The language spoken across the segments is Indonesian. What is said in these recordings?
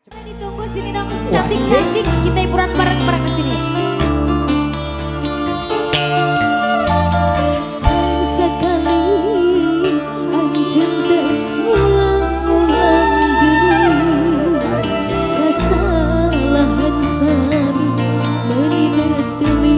Ditunggu sini dong, cantik-cantik kita hiburan bareng-bareng ke sini. Sekali anjing terulang-ulang diri, kesalahan sami meniteli.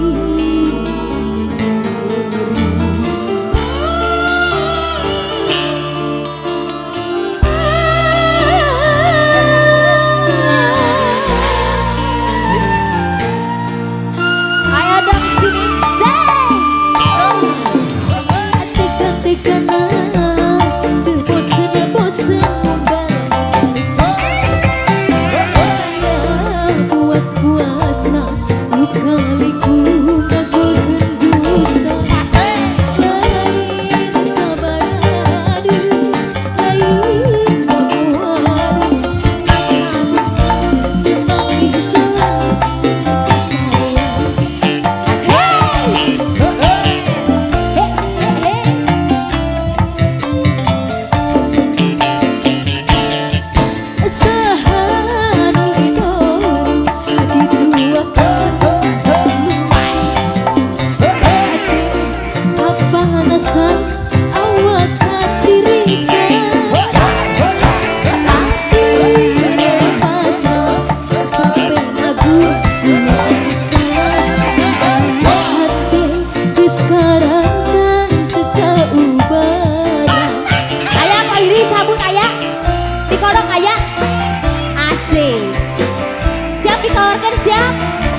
Siap ditawarkan, siap?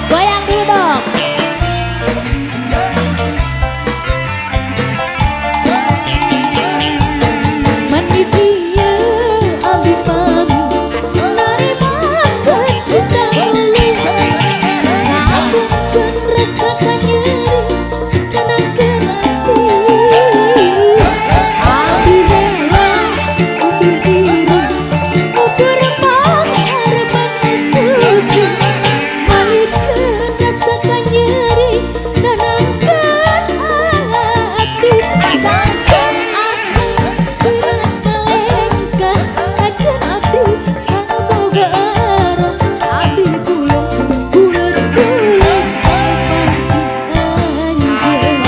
Goyang dulu dong. Manitia abdi pami narima kecinta muli, ngabungkan rasakan nyeri, tenangkan hati. Abdi rela ubur diri, ubur pamer suci, malihkeun rasakan nyeri, nenangkan hati. Tanjung asa berat melengkah, ajan abdi sang boga arah, abdi bulet pasti anjeun.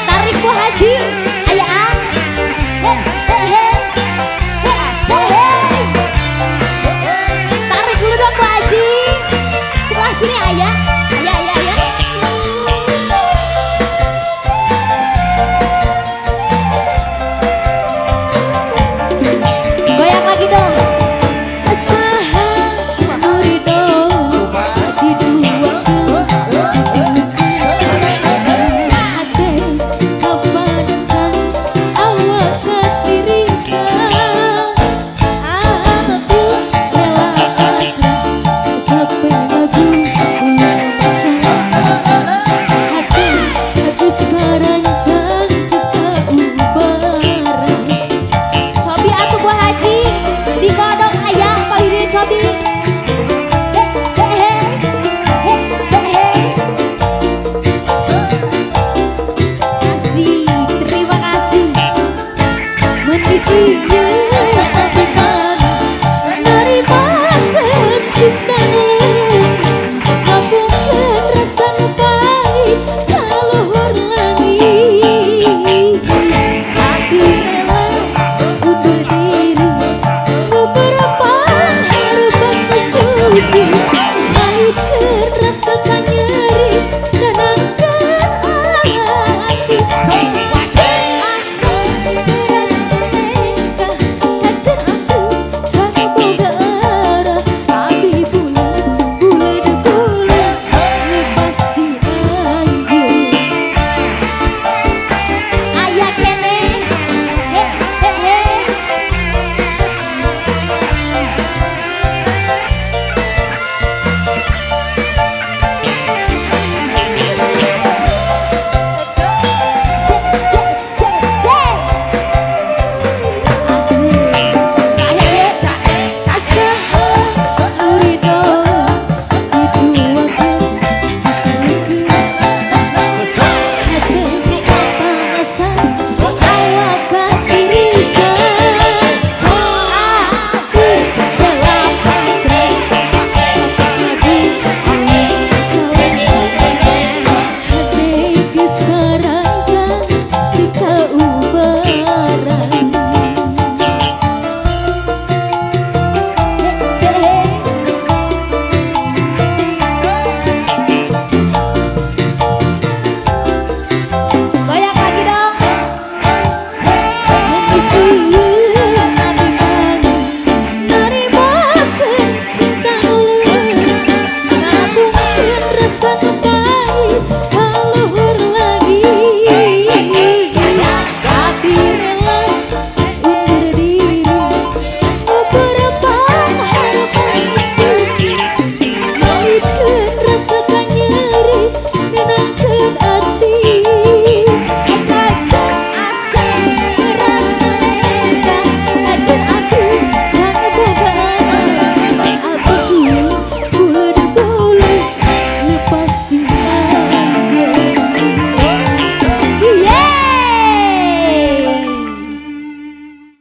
Tarik ku haji, aya ah. Tarik dulu dong Bu Haji. Sebelah sini ayah. Goyang lagi dong. Saha nuri dong di dua hati kapanasan awak katirisa. Aku rela pasrah capek lagu ulang masa, hati aku sekarang cantik ubaran. Cobi atuh Bu Haji, digodok ayah paling cobi.